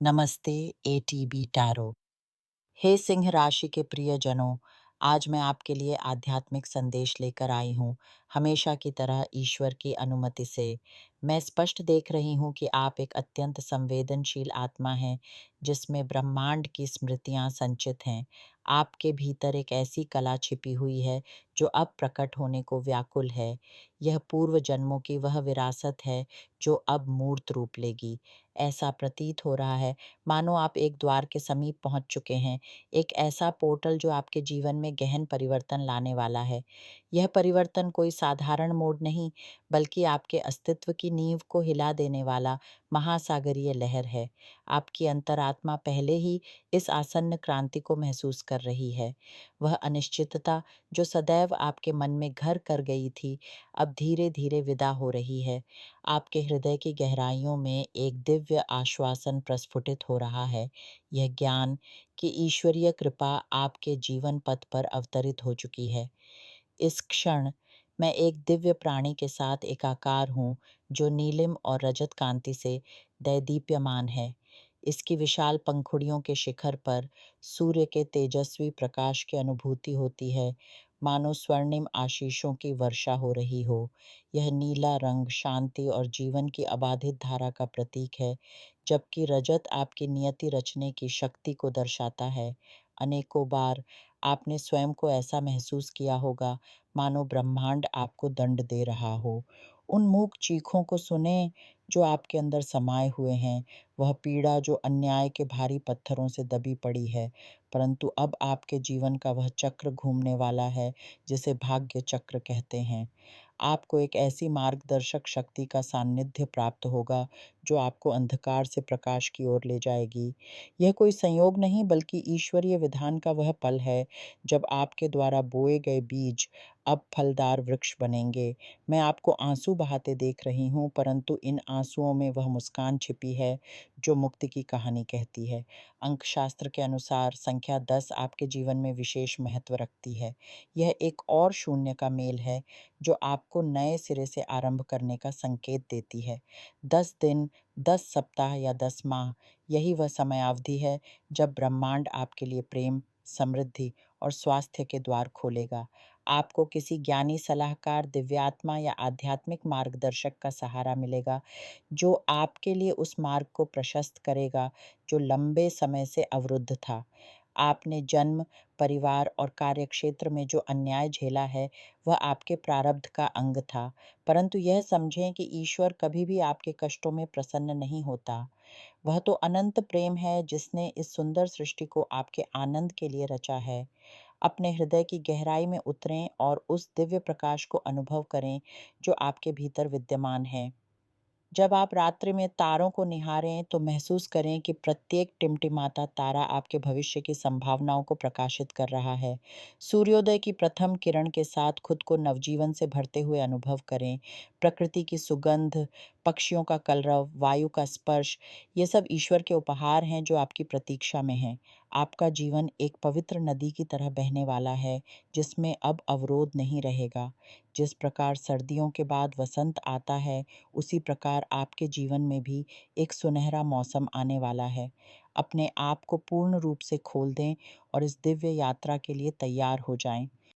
नमस्ते ATB tarot. हे सिंह राशि के प्रियजनों, आज मैं आपके लिए आध्यात्मिक संदेश लेकर आई हूँ। हमेशा की तरह ईश्वर की अनुमति से मैं स्पष्ट देख रही हूँ कि आप एक अत्यंत संवेदनशील आत्मा हैं, जिसमें ब्रह्मांड की स्मृतियाँ संचित हैं। आपके भीतर एक ऐसी कला छिपी हुई है जो अब प्रकट होने को व्याकुल है। यह पूर्व जन्मों की वह विरासत है जो अब मूर्त रूप लेगी। ऐसा प्रतीत हो रहा है मानो आप एक द्वार के समीप पहुंच चुके हैं, एक ऐसा पोर्टल जो आपके जीवन में गहन परिवर्तन लाने वाला है। यह परिवर्तन कोई साधारण मोड़ नहीं, बल्कि आपके अस्तित्व की नींव को हिला देने वाला महासागरीय लहर है। आपकी अंतरात्मा पहले ही इस आसन्न क्रांति को महसूस कर रही है। वह अनिश्चितता जो सदैव आपके मन में घर कर गई थी, अब धीरे धीरे विदा हो रही है। आपके हृदय की गहराइयों में एक दिव्य आश्वासन प्रस्फुटित हो रहा है। यह ज्ञान कि ईश्वरीय कृपा आपके जीवन पथ पर अवतरित हो चुकी है। इस क्षण मैं एक दिव्य प्राणी के साथ एकाकार हूँ, जो नीलिम और रजत कांति से दैदीप्यमान है। इसकी विशाल पंखुड़ियों के शिखर पर सूर्य के तेजस्वी प्रकाश की अनुभूति होती है, मानो स्वर्णिम आशीषों की वर्षा हो रही हो। यह नीला रंग शांति और जीवन की अबाधित धारा का प्रतीक है, जबकि रजत आपकी नियति रचने की शक्ति को दर्शाता है। अनेकों बार आपने स्वयं को ऐसा महसूस किया होगा, मानो ब्रह्मांड आपको दंड दे रहा हो। उन मूक चीखों को सुने जो आपके अंदर समाये हुए हैं, वह पीड़ा जो अन्याय के भारी पत्थरों से दबी पड़ी है। परंतु अब आपके जीवन का वह चक्र घूमने वाला है, जिसे भाग्य चक्र कहते हैं। आपको एक ऐसी मार्गदर्शक शक्ति का सानिध्य प्राप्त होगा, जो आपको अंधकार से प्रकाश की ओर ले जाएगी। यह कोई संयोग नहीं, बल्कि ईश्वरीय विधान का वह पल है, जब आपके द्वारा बोए गए बीज अब फलदार वृक्ष बनेंगे। मैं आपको आंसू बहाते देख रही हूँ, परंतु इन आंसुओं में वह मुस्कान छिपी है जो मुक्ति की कहानी कहती है। अंकशास्त्र के अनुसार संख्या 10 आपके जीवन में विशेष महत्व रखती है। यह एक और शून्य का मेल है, जो आपको नए सिरे से आरंभ करने का संकेत देती है। 10 दिन, 10 सप्ताह या 10 माह, यही वह समयावधि है जब ब्रह्मांड आपके लिए प्रेम, समृद्धि और स्वास्थ्य के द्वार खोलेगा। आपको किसी ज्ञानी सलाहकार, दिव्यात्मा या आध्यात्मिक मार्गदर्शक का सहारा मिलेगा, जो आपके लिए उस मार्ग को प्रशस्त करेगा जो लंबे समय से अवरुद्ध था। आपने जन्म, परिवार और कार्यक्षेत्र में जो अन्याय झेला है, वह आपके प्रारब्ध का अंग था। परंतु यह समझें कि ईश्वर कभी भी आपके कष्टों में प्रसन्न नहीं होता। वह तो अनंत प्रेम है, जिसने इस सुंदर सृष्टि को आपके आनंद के लिए रचा है। अपने हृदय की गहराई में उतरें और उस दिव्य प्रकाश को अनुभव करें जो आपके भीतर विद्यमान है। जब आप रात्रि में तारों को निहारें, तो महसूस करें कि प्रत्येक टिमटिमाता तारा आपके भविष्य की संभावनाओं को प्रकाशित कर रहा है। सूर्योदय की प्रथम किरण के साथ खुद को नवजीवन से भरते हुए अनुभव करें। प्रकृति की सुगंध, पक्षियों का कलरव, वायु का स्पर्श, ये सब ईश्वर के उपहार हैं जो आपकी प्रतीक्षा में हैं। आपका जीवन एक पवित्र नदी की तरह बहने वाला है, जिसमें अब अवरोध नहीं रहेगा। जिस प्रकार सर्दियों के बाद वसंत आता है, उसी प्रकार आपके जीवन में भी एक सुनहरा मौसम आने वाला है। अपने आप को पूर्ण रूप से खोल दें और इस दिव्य यात्रा के लिए तैयार हो जाएं।